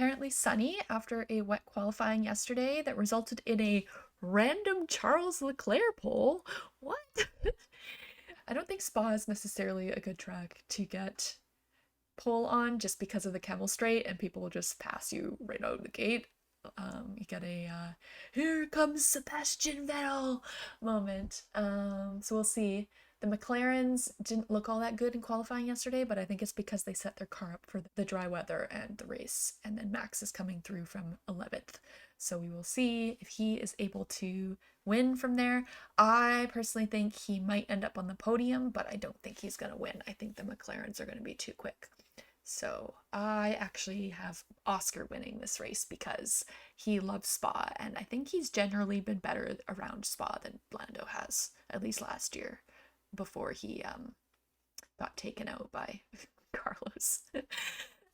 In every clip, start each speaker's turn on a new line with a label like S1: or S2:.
S1: apparently sunny after a wet qualifying yesterday that resulted in a random Charles Leclerc pole. What? I don't think Spa is necessarily a good track to get pole on just because of the Kemmel Straight and people will just pass you right out of the gate. You get a here comes Sebastian Vettel moment. So we'll see. The McLarens didn't look all that good in qualifying yesterday, but I think it's because they set their car up for the dry weather and the race. And then Max is coming through from 11th. So we will see if he is able to win from there. I personally think he might end up on the podium, but I don't think he's going to win. I think the McLarens are going to be too quick. So I actually have Oscar winning this race because he loves Spa, and I think he's generally been better around Spa than Lando has, at least last year, before he got taken out by Carlos.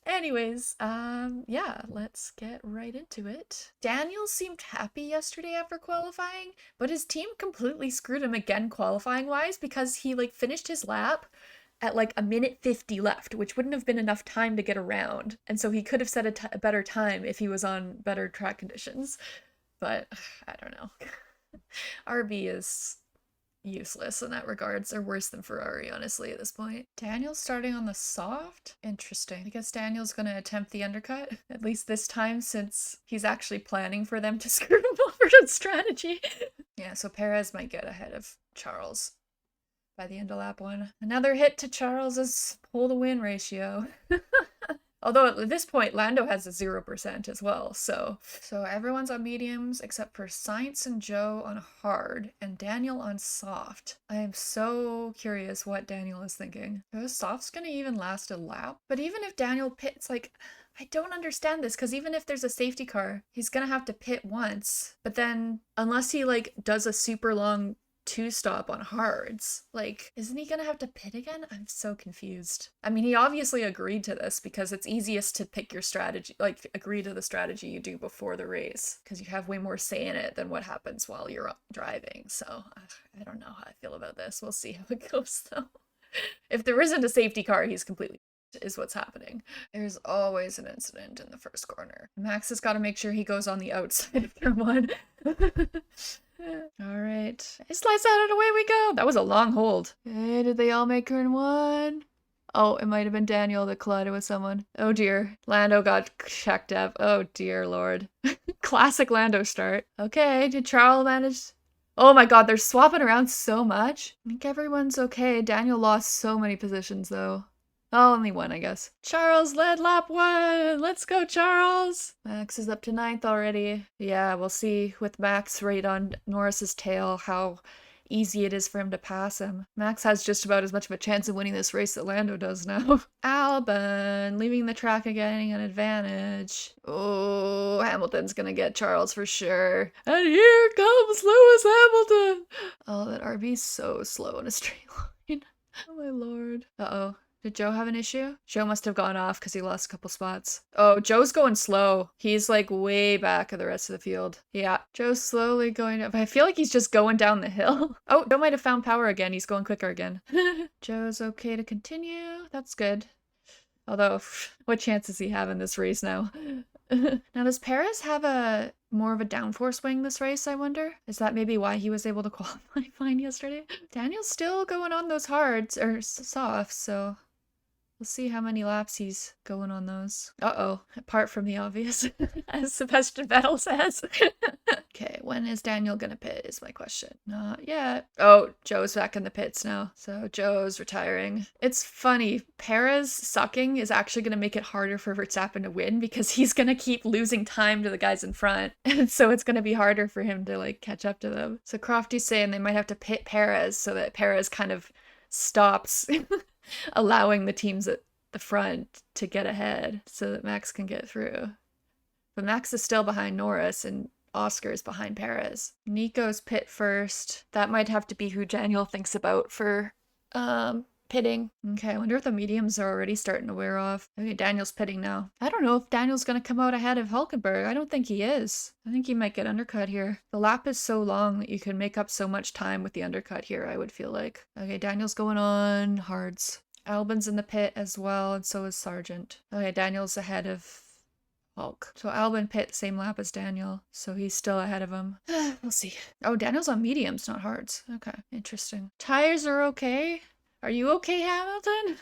S1: Anyways, yeah, let's get right into it. Daniel seemed happy yesterday after qualifying, but his team completely screwed him again qualifying wise because he like finished his lap at like a minute 50 left, which wouldn't have been enough time to get around. And so he could have set a better time if he was on better track conditions. But I don't know. RB is useless in that regards. They're worse than Ferrari, honestly, at this point. Daniel's starting on the soft? Interesting. I guess Daniel's going to attempt the undercut, at least this time, since he's actually planning for them to screw him over on strategy. Yeah, so Perez might get ahead of Charles by the end of lap 1. Another hit to Charles's pole to win ratio. Although at this point, Lando has a 0% as well, so everyone's on mediums except for Sainz and Joe on hard, and Daniel on soft. I am so curious what Daniel is thinking. Soft's gonna even last a lap? But even if Daniel pits, like, I don't understand this, because even if there's a safety car, he's gonna have to pit once. But then, unless he, like, does a super long 2-stop on hards, like, isn't he gonna have to pit again? I'm so confused. I mean, he obviously agreed to this because it's easiest to pick your strategy, like, agree to the strategy you do before the race, because you have way more say in it than what happens while you're driving. So I don't know how I feel about this. We'll see how it goes though. If there isn't a safety car, he's completely is what's happening. There's always an incident in the first corner. Max has got to make sure he goes on the outside of turn 1. All right. It slides out and away we go. That was a long hold. Hey, did they all make turn 1? Oh, it might have been Daniel that collided with someone. Oh dear. Lando got checked up. Oh dear lord. Classic Lando start. Okay, did Charles manage? Oh my god, they're swapping around so much. I think everyone's okay. Daniel lost so many positions though. Oh, only one, I guess. Charles led lap 1! Let's go, Charles! Max is up to 9th already. Yeah, we'll see with Max right on Norris's tail how easy it is for him to pass him. Max has just about as much of a chance of winning this race that Lando does now. Albon leaving the track and getting an advantage. Oh, Hamilton's gonna get Charles for sure. And here comes Lewis Hamilton! Oh, that RB's so slow in a straight line. Oh my lord. Uh-oh. Did Joe have an issue? Joe must have gone off because he lost a couple spots. Oh, Joe's going slow. He's like way back of the rest of the field. Yeah, Joe's slowly going up. I feel like he's just going down the hill. Oh, Joe might have found power again. He's going quicker again. Joe's okay to continue. That's good. Although, what chance does he have in this race now? Now, does Perez have more of a downforce wing this race, I wonder? Is that maybe why he was able to qualify fine yesterday? Daniel's still going on those hards, or softs, so we'll see how many laps he's going on those. Uh-oh, apart from the obvious, as Sebastian Vettel says. Okay, when is Daniel gonna pit is my question. Not yet. Oh, Joe's back in the pits now. So Joe's retiring. It's funny, Perez sucking is actually gonna make it harder for Verstappen to win because he's gonna keep losing time to the guys in front. And so it's gonna be harder for him to like catch up to them. So Crofty's saying they might have to pit Perez so that Perez kind of stops allowing the teams at the front to get ahead so that Max can get through. But Max is still behind Norris and Oscar is behind Perez. Nico's pit first. That might have to be who Daniel thinks about for pitting. Okay, I wonder if the mediums are already starting to wear off. Okay, Daniel's pitting now. I don't know if Daniel's gonna come out ahead of Hulkenberg. I don't think he is. I think he might get undercut here. The lap is so long that you can make up so much time with the undercut here, I would feel like. Okay, Daniel's going on hards. Albon's in the pit as well, and so is Sargent. Okay, Daniel's ahead of Hulk. So Albon pit same lap as Daniel, so he's still ahead of him. We'll see. Oh, Daniel's on mediums, not hards. Okay, interesting. Tires are okay? Are you okay, Hamilton?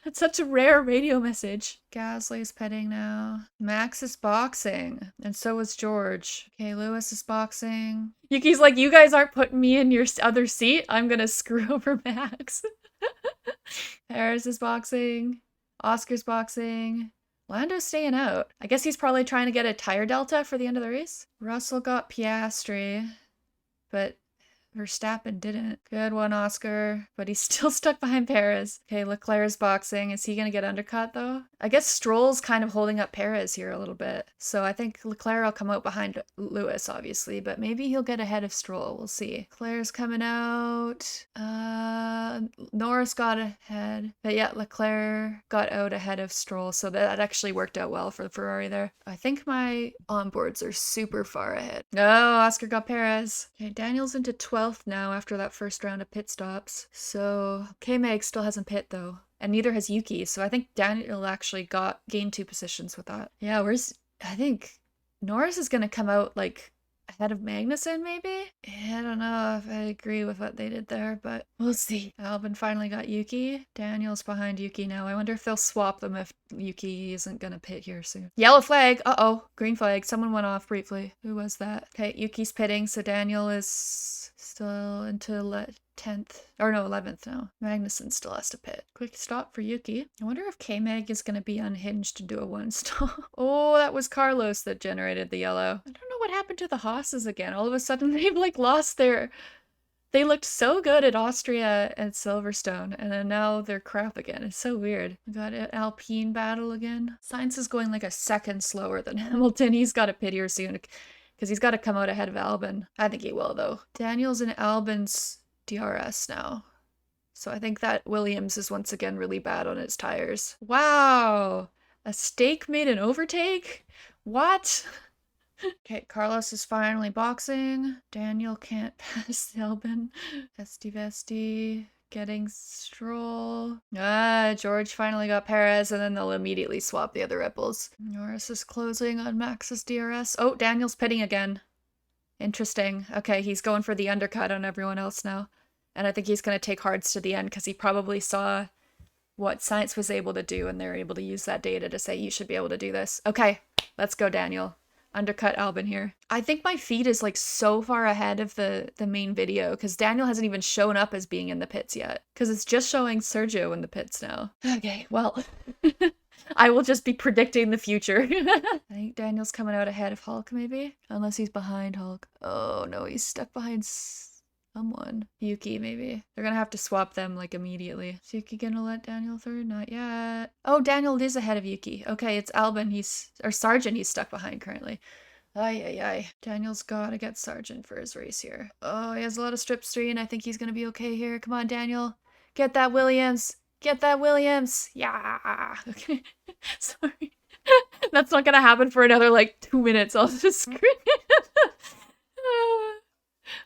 S1: That's such a rare radio message. Gasly's pitting now. Max is boxing, and so is George. Okay, Lewis is boxing. Yuki's like, you guys aren't putting me in your other seat. I'm gonna screw over Max. Paris is boxing. Oscar's boxing. Lando's staying out. I guess he's probably trying to get a tire delta for the end of the race. Russell got Piastri, but Verstappen didn't. Good one, Oscar. But he's still stuck behind Perez. Okay, Leclerc's boxing. Is he going to get undercut, though? I guess Stroll's kind of holding up Perez here a little bit. So I think Leclerc will come out behind Lewis, obviously. But maybe he'll get ahead of Stroll. We'll see. Leclerc's coming out. Norris got ahead. But yeah, Leclerc got out ahead of Stroll. So that actually worked out well for the Ferrari there. I think my onboards are super far ahead. Oh, Oscar got Perez. Okay, Daniel's into 12th now after that first round of pit stops. So K-Mag still hasn't pit though. And neither has Yuki. So I think Daniel actually gained 2 positions with that. Yeah, I think Norris is gonna come out like ahead of Magnussen, maybe? I don't know if I agree with what they did there, but we'll see. Albon finally got Yuki. Daniel's behind Yuki now. I wonder if they'll swap them if Yuki isn't gonna pit here soon. Yellow flag! Uh-oh. Green flag. Someone went off briefly. Who was that? Okay, Yuki's pitting, so Daniel is still into 10th. Or no, 11th now. Magnussen still has to pit. Quick stop for Yuki. I wonder if K-Mag is going to be unhinged to do a 1-stop. Oh, that was Carlos that generated the yellow. I don't know what happened to the Haas's again. All of a sudden they've like lost their... They looked so good at Austria and Silverstone, and then now they're crap again. It's so weird. We got an Alpine battle again. Sainz is going like a second slower than Hamilton. He's got to pit here soon because he's got to come out ahead of Albon. I think he will, though. Daniel's in Albon's DRS now. So I think that Williams is once again really bad on its tires. Wow! A stake made an overtake? What? Okay, Carlos is finally boxing. Daniel can't pass Albon. Vesti getting Stroll. George finally got Perez, and then they'll immediately swap the other Red Bulls. Norris is closing on Max's DRS. Oh, Daniel's pitting again. Interesting. Okay, he's going for the undercut on everyone else now. And I think he's going to take hards to the end because he probably saw what Sainz was able to do, and they're able to use that data to say, you should be able to do this. Okay, let's go, Daniel. Undercut Albon here. I think my feed is like so far ahead of the main video because Daniel hasn't even shown up as being in the pits yet because it's just showing Sergio in the pits now. Okay, well, I will just be predicting the future. I think Daniel's coming out ahead of Hulk maybe, unless he's behind Hulk. Oh no, he's stuck behind someone. Yuki maybe. They're gonna have to swap them like immediately. Is Yuki gonna let Daniel through? Not yet. Oh, Daniel is ahead of Yuki. Okay, it's Albon. Sargent he's stuck behind currently. Ay. Daniel's gotta get Sargent for his race here. Oh, he has a lot of stripstream. I think he's gonna be okay here. Come on, Daniel. Get that Williams. Get that Williams. Yeah. Okay. Sorry. That's not gonna happen for another like 2 minutes. I'll just scream.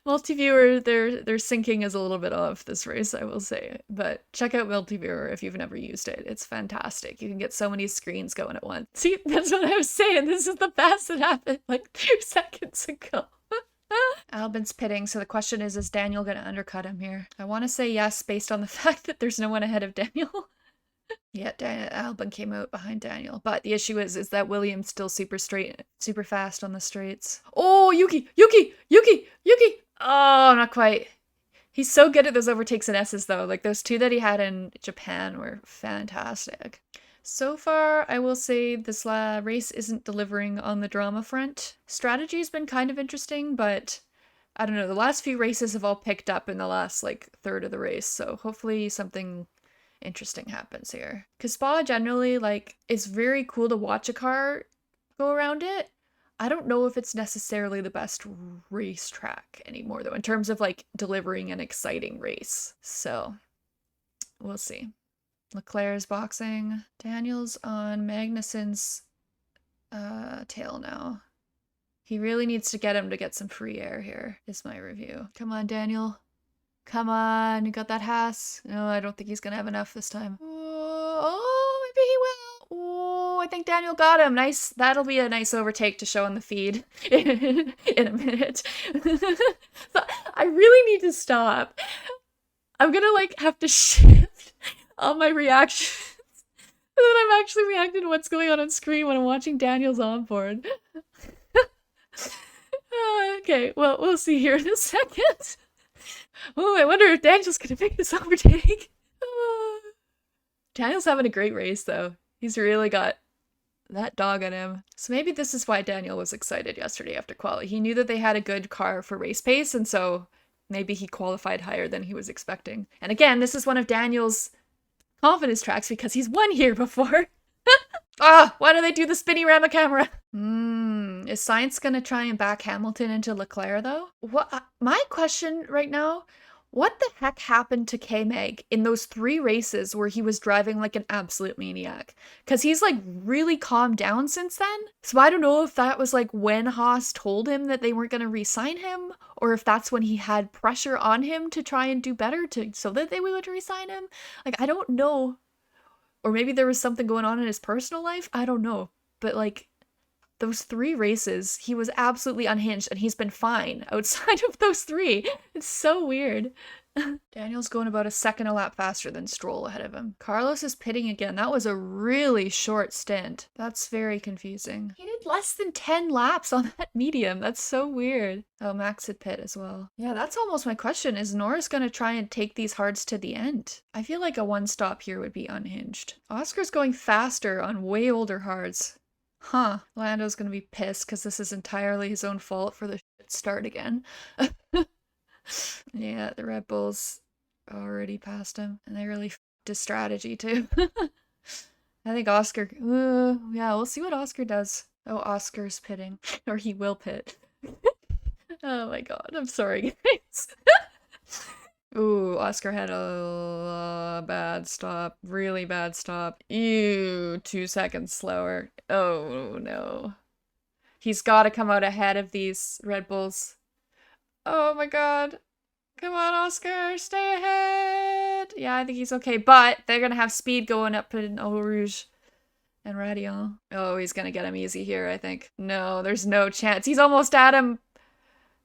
S1: Multiviewer, their syncing is a little bit off this race, I will say. But check out Multiviewer if you've never used it. It's fantastic. You can get so many screens going at once. See, that's what I was saying. This is the best that happened like 2 seconds ago. Albon's pitting, so the question is Daniel going to undercut him here? I want to say yes, based on the fact that there's no one ahead of Daniel. Yeah, Albon came out behind Daniel. But the issue is that Williams still super fast on the straights. Oh, Yuki! Oh, not quite. He's so good at those overtakes and S's though. Like those 2 that he had in Japan were fantastic. So far, I will say this race isn't delivering on the drama front. Strategy's been kind of interesting, but I don't know. The last few races have all picked up in the last like third of the race. So hopefully something interesting happens here. Because Spa generally like is very cool to watch a car go around it. I don't know if it's necessarily the best racetrack anymore, though, in terms of, like, delivering an exciting race. So, we'll see. Leclerc's boxing. Daniel's on Magnussen's tail now. He really needs to get him to get some free air here, is my review. Come on, Daniel. Come on. You got that Haas? No, I don't think he's going to have enough this time. Oh, maybe he will. Oh, I think Daniel got him. Nice. That'll be a nice overtake to show on the feed in a minute. So I really need to stop. I'm gonna like have to shift all my reactions so that I'm actually reacting to what's going on screen when I'm watching Daniel's onboard. Okay, well, we'll see here in a second. Oh, I wonder if Daniel's gonna make this overtake. Daniel's having a great race, though. He's really got that dog in him. So maybe this is why Daniel was excited yesterday after quali. He knew that they had a good car for race pace, and so maybe he qualified higher than he was expecting. And again, this is one of Daniel's confidence tracks because he's won here before. Why do they do the spinny around the camera? Is Sainz gonna try and back Hamilton into Leclerc though? What? My question right now, what the heck happened to K-Mag in those 3 races where he was driving like an absolute maniac? Because he's like really calmed down since then. So I don't know if that was like when Haas told him that they weren't gonna re-sign him, or if that's when he had pressure on him to try and do better so that they would re-sign him. Like, I don't know. Or maybe there was something going on in his personal life. I don't know. But like, those 3 races, he was absolutely unhinged, and he's been fine outside of those 3. It's so weird. Daniel's going about a second a lap faster than Stroll ahead of him. Carlos is pitting again. That was a really short stint. That's very confusing. He did less than 10 laps on that medium. That's so weird. Oh, Max had pit as well. Yeah, that's almost my question. Is Norris going to try and take these hards to the end? I feel like a one stop here would be unhinged. Oscar's going faster on way older hards. Huh. Lando's gonna be pissed because this is entirely his own fault for the shit start again. Yeah, the Red Bulls already passed him, and they really f***ed his strategy too. I think Oscar... yeah, we'll see what Oscar does. Oh, Oscar's pitting. Or he will pit. Oh my god, I'm sorry, guys. Ooh, Oscar had a bad stop. Really bad stop. Ew, 2 seconds slower. Oh no. He's got to come out ahead of these Red Bulls. Oh my god. Come on, Oscar, stay ahead. Yeah, I think he's okay, but they're going to have speed going up in Eau Rouge and Radion. Oh, he's going to get him easy here, I think. No, there's no chance. He's almost at him.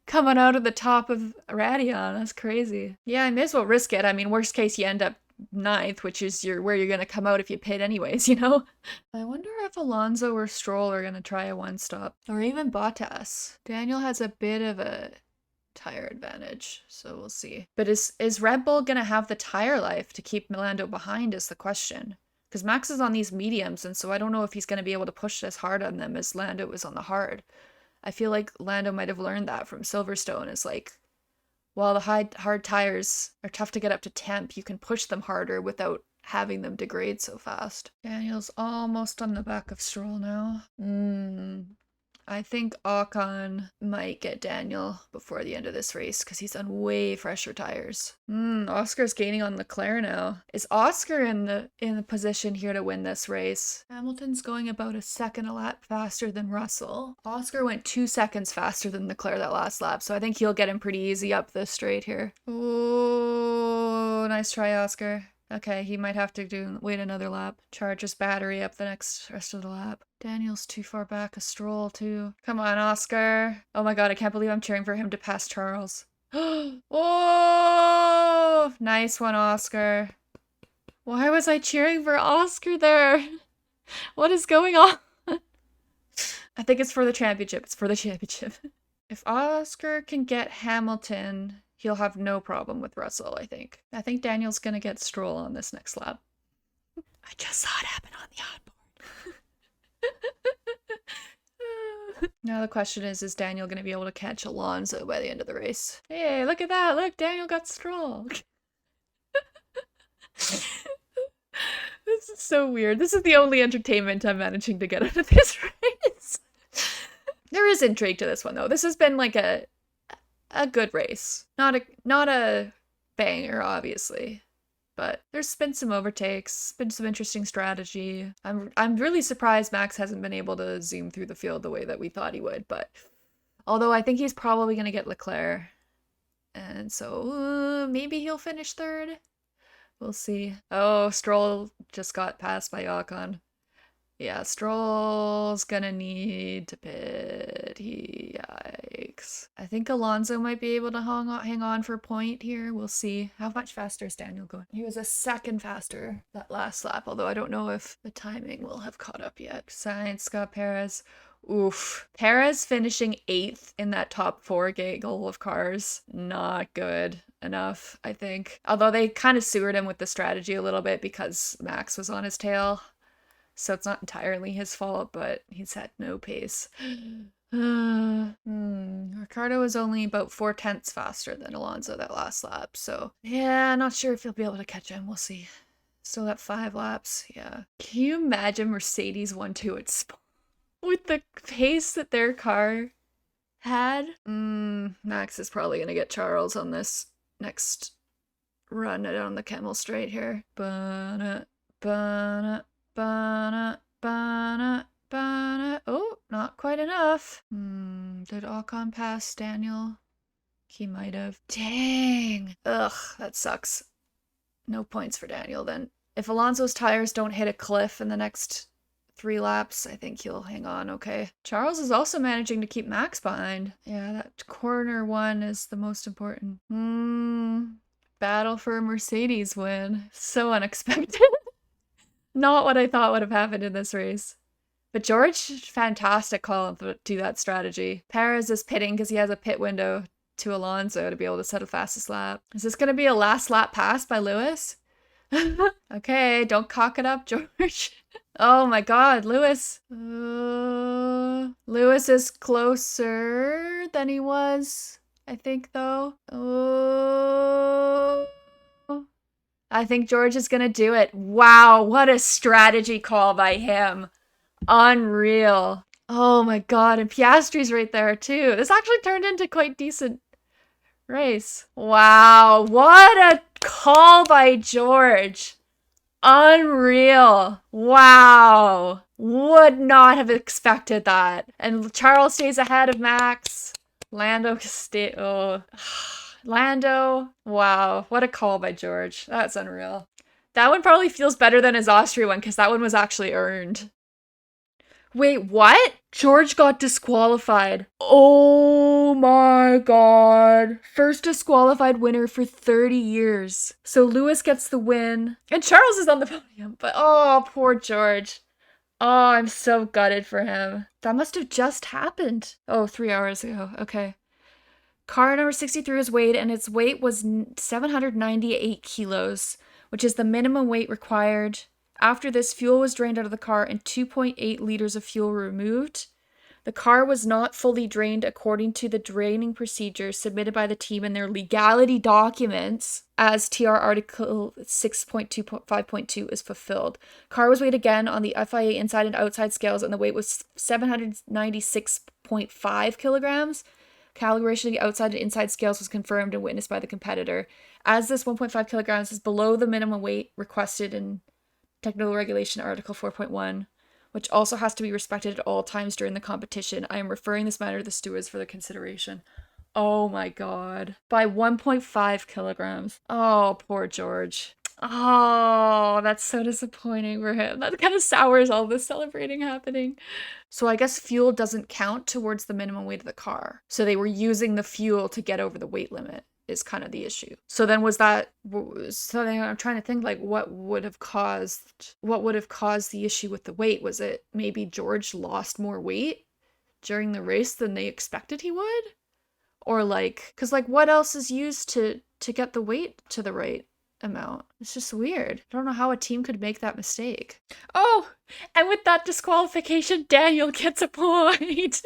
S1: Coming out of the top of Radion. That's crazy. Yeah, I may as well risk it. I mean, worst case, you end up 9th, which is where you're going to come out if you pit anyways, you know? I wonder if Alonso or Stroll are going to try a one-stop. Or even Bottas. Daniel has a bit of a tire advantage, so we'll see. But is Red Bull going to have the tire life to keep Lando behind is the question. Because Max is on these mediums, and so I don't know if he's going to be able to push as hard on them as Lando was on the hard. I feel like Lando might have learned that from Silverstone. Is like, while the hard tires are tough to get up to temp, you can push them harder without having them degrade so fast. Daniel's almost on the back of Stroll now. I think Ocon might get Daniel before the end of this race because he's on way fresher tires. Oscar's gaining on Leclerc now. Is Oscar in the position here to win this race? Hamilton's going about a second a lap faster than Russell. Oscar went 2 seconds faster than Leclerc that last lap, so I think he'll get him pretty easy up the straight here. Oh, nice try, Oscar. Okay, he might have to wait another lap. Charge his battery up the rest of the lap. Daniel's too far back. A Stroll too. Come on, Oscar. Oh my god, I can't believe I'm cheering for him to pass Charles. Oh, nice one, Oscar. Why was I cheering for Oscar there? What is going on? I think it's for the championship. It's for the championship. If Oscar can get Hamilton, he'll have no problem with Russell, I think. I think Daniel's gonna get Stroll on this next lap. I just saw it happen on the onboard. Now the question is Daniel gonna be able to catch Alonso by the end of the race? Hey, look at that! Look, Daniel got Stroll! This is so weird. This is the only entertainment I'm managing to get out of this race. There is intrigue to this one, though. This has been like a good race. Not a banger, obviously. But there's been some overtakes, been some interesting strategy. I'm really surprised Max hasn't been able to zoom through the field the way that we thought he would, but although I think he's probably going to get Leclerc. And so maybe he'll finish 3rd. We'll see. Oh, Stroll just got passed by Ocon. Yeah, Stroll's gonna need to pit. Yikes. I think Alonso might be able to hang on for a point here. We'll see. How much faster is Daniel going? He was a second faster that last lap, although I don't know if the timing will have caught up yet. Sainz, Scott Perez. Oof. Perez finishing 8th in that top 4 gaggle of cars. Not good enough, I think. Although they kind of sewered him with the strategy a little bit because Max was on his tail. So it's not entirely his fault, but he's had no pace. Ricardo was only about 4/10 faster than Alonso that last lap. So yeah, not sure if he'll be able to catch him. We'll see. Still got 5 laps. Yeah. Can you imagine Mercedes 1-2 at Spa? With the pace that their car had? Max is probably going to get Charles on this next run down the Camel Straight here. Oh, not quite enough. Did Ocon pass Daniel? He might have. Dang. Ugh, that sucks. No points for Daniel then. If Alonso's tires don't hit a cliff in the next 3 laps, I think he'll hang on okay. Charles is also managing to keep Max behind. Yeah, that corner 1 is the most important. Battle for a Mercedes win. So unexpected. Not what I thought would have happened in this race. But George, fantastic call to do that strategy. Perez is pitting because he has a pit window to Alonso to be able to set a fastest lap. Is this going to be a last lap pass by Lewis? Okay, don't cock it up, George. Oh my god, Lewis. Lewis is closer than he was, I think, though. I think George is gonna do it. Wow, what a strategy call by him. Unreal. Oh my god, and Piastri's right there too. This actually turned into quite decent race. Wow, what a call by George. Unreal. Wow. Would not have expected that. And Charles stays ahead of Max. Lando Lando. Wow. What a call by George. That's unreal. That one probably feels better than his Austria one because that one was actually earned. Wait, what? George got disqualified. Oh my god. First disqualified winner for 30 years. So Lewis gets the win. And Charles is on the podium. But oh, poor George. Oh, I'm so gutted for him. That must have just happened. Oh, 3 hours ago. Okay. Car number 63 was weighed, and its weight was 798 kilos, which is the minimum weight required. After this, fuel was drained out of the car and 2.8 liters of fuel were removed. The car was not fully drained according to the draining procedures submitted by the team in their legality documents, as TR Article 6.2.5.2 is fulfilled. Car was weighed again on the FIA inside and outside scales, and the weight was 796.5 kilograms. Calibration of the outside and inside scales was confirmed and witnessed by the competitor. As this 1.5 kilograms is below the minimum weight requested in Technical Regulation Article 4.1, which also has to be respected at all times during the competition, I am referring this matter to the stewards for their consideration. Oh my god. By 1.5 kilograms. Oh, poor George. Oh, that's so disappointing for him. That kind of sours all this celebrating happening. So I guess fuel doesn't count towards the minimum weight of the car. So they were using the fuel to get over the weight limit is kind of the issue. So then I'm trying to think like what would have caused the issue with the weight? Was it maybe George lost more weight during the race than they expected he would? Or like, cause like what else is used to get the weight to the right amount? It's just weird. I don't know how a team could make that mistake. Oh, and with that disqualification, Daniel gets a point.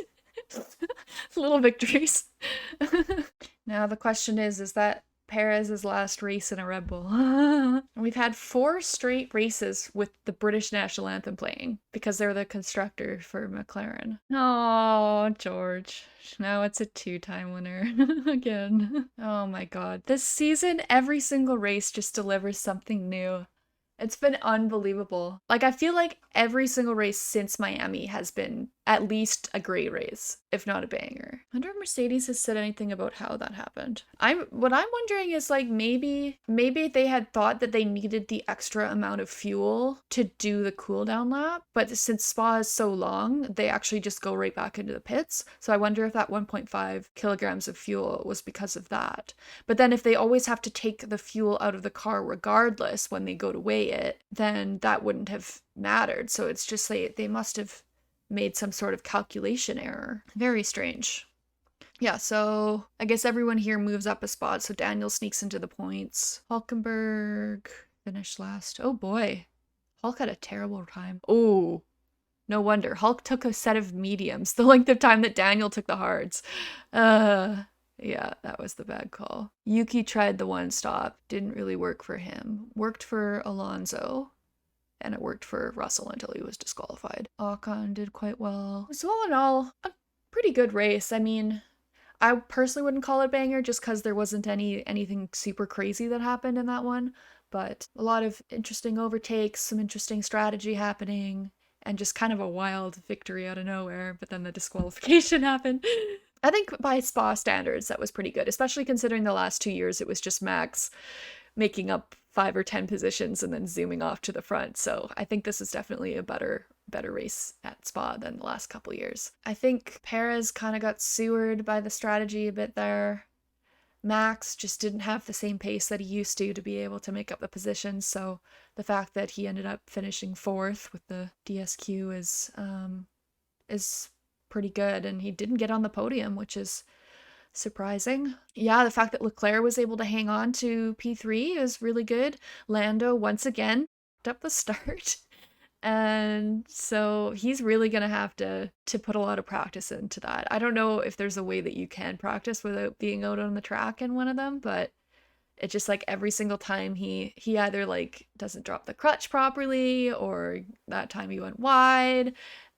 S1: Little victories. Now the question is that Perez's last race in a Red Bull? We've had 4 straight races with the British national anthem playing because they're the constructor for McLaren. Oh, George. Now it's a 2-time winner again. Oh my god. This season, every single race just delivers something new. It's been unbelievable. Like, I feel like every single race since Miami has been at least a great race, if not a banger. I wonder if Mercedes has said anything about how that happened. What I'm wondering is like maybe they had thought that they needed the extra amount of fuel to do the cooldown lap, but since Spa is so long, they actually just go right back into the pits. So I wonder if that 1.5 kilograms of fuel was because of that. But then if they always have to take the fuel out of the car regardless when they go to weigh it, then that wouldn't have mattered. So it's just like they must have made some sort of calculation error. Very strange. Yeah, so I guess everyone here moves up a spot. So Daniel sneaks into the points. Hulkenberg finished last. Oh boy. Hulk had a terrible time. Oh, no wonder. Hulk took a set of mediums, the length of time that Daniel took the hards. Yeah, that was the bad call. Yuki tried the one stop. Didn't really work for him. Worked for Alonso. And it worked for Russell until he was disqualified. Ocon did quite well. So all in all, a pretty good race. I mean, I personally wouldn't call it banger just because there wasn't anything super crazy that happened in that one. But a lot of interesting overtakes, some interesting strategy happening, and just kind of a wild victory out of nowhere. But then the disqualification happened. I think by Spa standards, that was pretty good, especially considering the last 2 years it was just Max making up 5 or 10 positions and then zooming off to the front. So I think this is definitely a better race at Spa than the last couple years. I think Perez kind of got sewered by the strategy a bit there. Max just didn't have the same pace that he used to be able to make up the positions. So the fact that he ended up finishing 4th with the DSQ is pretty good. And he didn't get on the podium, which is surprising. Yeah, the fact that Leclerc was able to hang on to P3 is really good. Lando, once again, up the start. And so he's really going to have to put a lot of practice into that. I don't know if there's a way that you can practice without being out on the track in one of them, but it's just like every single time he either like doesn't drop the clutch properly or that time he went wide.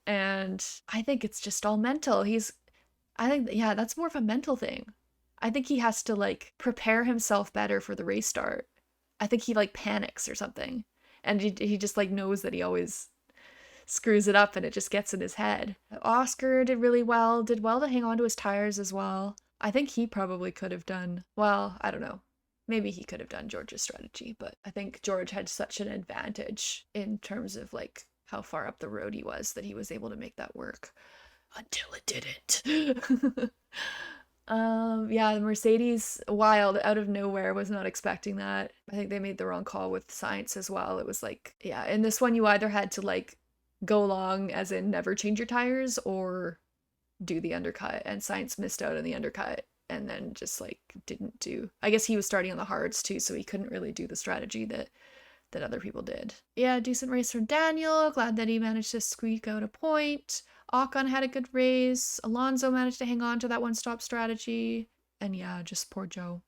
S1: And I think it's just all mental. I think, yeah, that's more of a mental thing. I think he has to, like, prepare himself better for the race start. I think he, like, panics or something. And he just, like, knows that he always screws it up and it just gets in his head. Oscar did really well, did well to hang on to his tires as well. I think he probably could have done, well, I don't know. Maybe he could have done George's strategy, but I think George had such an advantage in terms of, like, how far up the road he was that he was able to make that work. Until it didn't. Yeah, the Mercedes wild out of nowhere, was not expecting that. I think they made the wrong call with Sainz as well. It was like, yeah, in this one you either had to like go long as in never change your tires or do the undercut, and Sainz missed out on the undercut and then just like didn't do. I guess he was starting on the hards too, so he couldn't really do the strategy that other people did. Yeah, decent race from Daniel. Glad that he managed to squeak out a point. Ocon had a good race. Alonso managed to hang on to that one-stop strategy. And yeah, just poor Joe.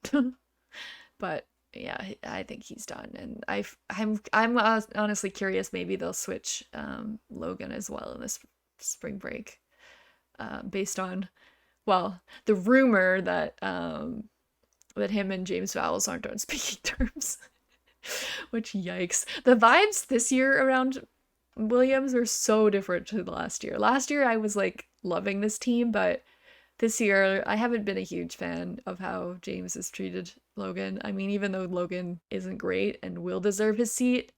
S1: But yeah, I think he's done. And I'm honestly curious. Maybe they'll switch Logan as well in this spring break, based on, well, the rumor that that him and James Vowles aren't on speaking terms. Which, yikes. The vibes this year around Williams are so different to the last year. Last year I was like loving this team, but this year I haven't been a huge fan of how James has treated Logan. I mean, even though Logan isn't great and will deserve his seat,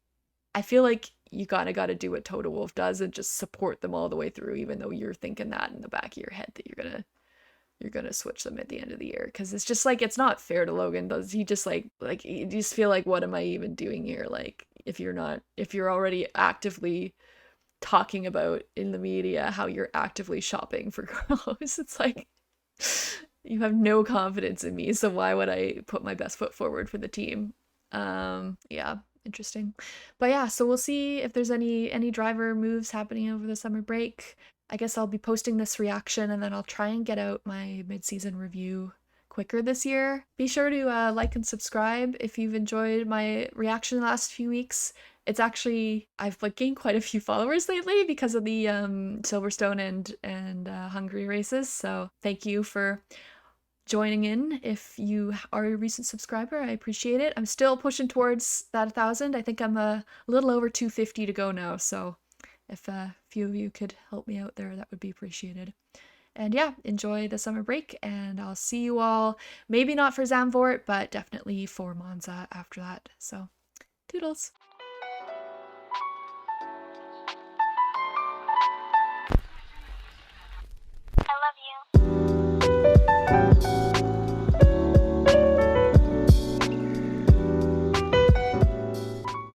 S1: I feel like you gotta do what Toto Wolff does and just support them all the way through, even though you're thinking that in the back of your head that you're gonna switch them at the end of the year, because it's just like, it's not fair to Logan. Does he just like you just feel like, what am I even doing here? Like, if you're already actively talking about in the media how you're actively shopping for Carlos, it's like, you have no confidence in me, so why would I put my best foot forward for the team? Yeah, interesting. But yeah, so we'll see if there's any driver moves happening over the summer break. I guess I'll be posting this reaction and then I'll try and get out my mid-season review quicker this year. Be sure to like and subscribe if you've enjoyed my reaction the last few weeks. It's actually, I've like gained quite a few followers lately because of the Silverstone and Hungary races. So thank you for joining in. If you are a recent subscriber, I appreciate it. I'm still pushing towards that 1,000. I think I'm a little over 250 to go now. So if a few of you could help me out there, that would be appreciated. And yeah, enjoy the summer break, and I'll see you all, maybe not for Zandvoort, but definitely for Monza after that. So, toodles.